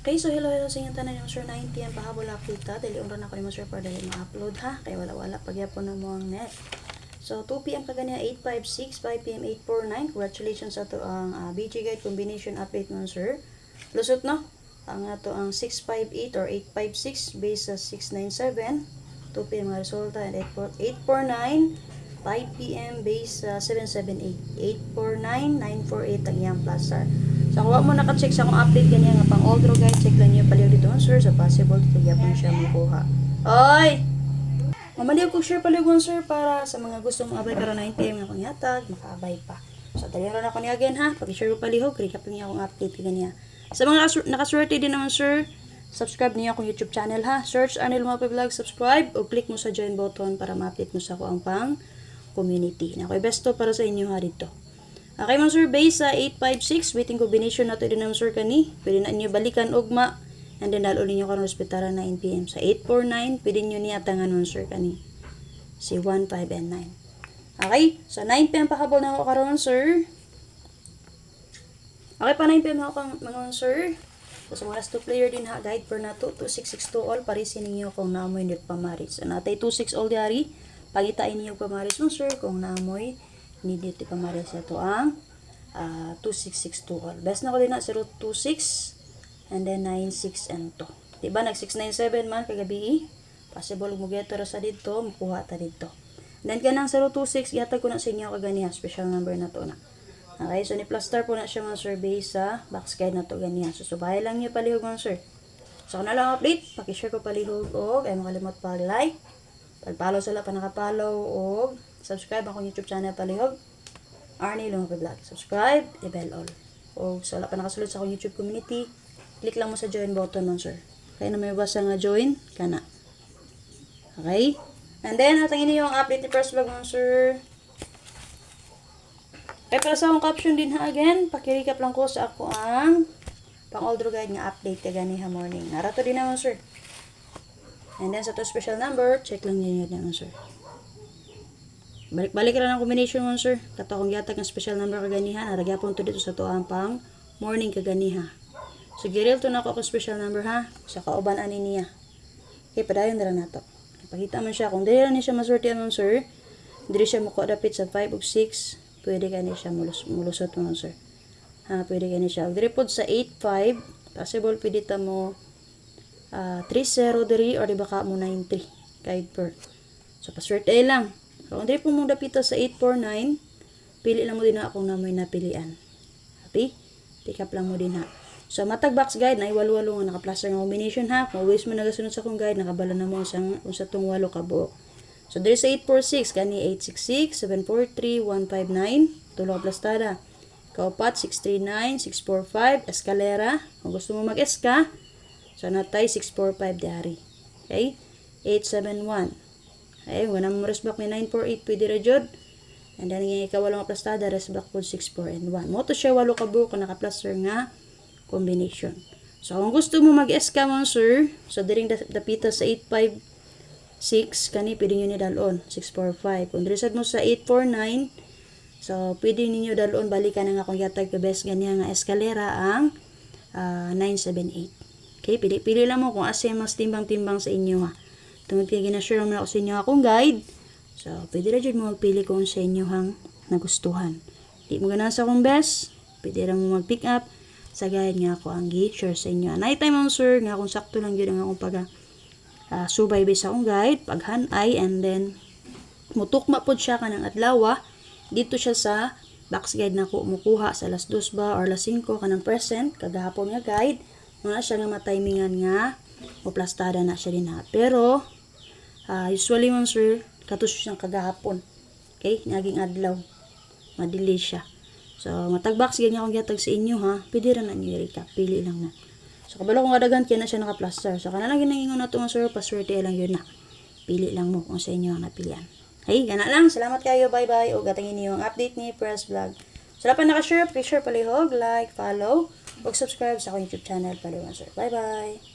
Okay, so hello sa inyong tanan yung sir 9 PM pahabol update ta. Dili unra na ko ni sir para dali ma-upload ha. Kay wala pagyapon na mo ang net. So 2 PM kagani 856, 5 PM 849. Congratulations sa to ang BG Guide combination update mo sir. Lusot no. Ang ato ang 658 or 856 base sa 697. 2 PM ang resulta and 849. 5 PM base sa 778. 849, 948 ang iyang plus sir. So, kung wala mo naka-check sa akong update kanya nga pang Aldro guide, check lang nyo paliw dito, sir. So, possible dito yapon siya makuha. Oy! Mamaliw ko share paliw sir, para sa mga gusto mong abay karon 9 PM nga pangyatag, makaabay pa. So, taliw rin ako niya again ha. Pag-share ko palihog, recap niya akong update kanya. Sa mga nakaswerte din naman sir, subscribe niyo akong YouTube channel ha. Search Arnel Mape Vlog, subscribe, o click mo sa join button para ma-update mo sa ako ang pang community. Na ako'y besto para sa inyo ha dito. Okay mga sir, base sa 856, waiting combination nato din naman sir kani. Pwede na inyo balikan ugma. And then dalo ninyo karon hospitalan 9 PM. Sa 849, pwede nyo niyatangan mga sir kani. Si 1, 5, and 9. Okay, sa 9 PM pahabol na ako karon sir. Okay pa 9 PM na ako mga sir. So sa mga last 2 player din ha, guide per nato 2662 all. Parisin ninyo kung naamoy nito pamaris. So natay 26 all diari. Pagitain ninyo pamaris mga sir kung naamoy need dito pamaris sa to ang 2662 all. Best na ko din na 026 and then 96 and 2. Diba nag 697 man kagabi? Possible mo geto ra sa dito, makuha ta dito. Then kanang 026 ihatag ko na sa inyo kaganiha, special number na to na. Okay, so ni plus star po na siya mga survey sa box guide na to ganiha. So subay lang niyo palihog mga sir. So kana lang update, paki-share ko palihog og ay makalimot pag-like, pag-follow sila pa naka-follow og subscribe akong YouTube channel palihog Arnel Mape Vlog. Subscribe, i-bell all. O sa wala pa nakasulod sa akong YouTube community, click lang mo sa join button nun sir. Kaya na may basa nga join, kana. Okay? And then, atangin niyo yung update ni first vlog nun sir. Kaya para sa akong caption din ha again, pakirecap lang ko sa ako ang pang Aldro guide nga update kagani ha morning. Narato din naman sir. And then sa to special number, check lang niyo naman sir. Balik-balik ra ng combination mo sir. Kato akong gihatag ng special number kaganiha. Naragyapon to dito sa tuang pang morning kaganiha. So giril to na ako akong special number ha. Sa kauban ani niya. Okay, padayon na nato. Ipakita man siya. Kung dili ni siya maswerte mo sir, dili siya muko dapit sa 5 ug 6, pwede kani siya mulusot mo sir. Ha, pwede kani siya. Dili pod sa 85, possible pwede ta mo 30 diri or di baka mo 93 guide per. So paswerte lang. So, kung di po mong dapita sa 849, pili lang mo din na akong namoy napilian. Happy? Pick up lang mo din ha. So, matag box guide na iwalo-walo nga naka-plaster ng combination ha. Kung always mo nagasunod sa akong guide, nakabala na mo sa tong walo ka buok. So, there sa 846, gani 866, 743, 159, tulong plastada. Kaupat, 639, 645, eskalera. Kung gusto mo mag-eska, so natay 645 diari. Okay? 871. Ay, wala mo resback ni 948 pwede ra jud. And then nga ikaw wala plastada resback po 64 and 1. Mo to siya walo ka buok naka-plaster nga combination. So kung gusto mo mag-SK mo sir, so diring dapita sa 856 kani pwede niyo ni dalon 645. Kung resad mo sa 849, so pwede niyo dalon balikan nga akong yatag ka best ganiya nga eskalera ang 978. Okay, pili lang mo kung asa mas timbang-timbang sa inyo ha. Tungod kay ginashare mo na ako sa inyo akong guide. So, pwede rin dyan mo magpili kung sa inyo hang nagustuhan. Di mo ganahan sa akong best, pwede rin mo mag-pick up sa guide nga ako ang gi-share sa inyo. Night time ang sir, nga kung sakto lang yun ang akong subay sa akong guide, paghanay, and then mutukma po siya ka ng adlaw. Dito siya sa box guide na ko mukuha sa alas 2 ba or alas 5 ka ng present, kagahapon nga guide. Muna siya nga matimingan nga o plastada na siya din ha. Pero, usually man sir, katus siyang kagahapon. Okay? Naging adlaw. Madelay siya. So, matag-box ganyan akong gatag sa inyo ha. Pwede rin na nyo i-recap. Pili lang na. So, kabalo kong kadagan, kaya na siya naka-plaster. So, kanala ginangingon na ito nga sir, paswerte lang yun na. Pili lang mo kung sa inyo ang napilian. Hey, gana lang. Salamat kayo. Bye-bye. O gatangin niyo ang update ni Press Vlog. So, lapan nakashare, please share palihog, like, follow, o subscribe sa akong YouTube channel palihog sir. Bye-bye.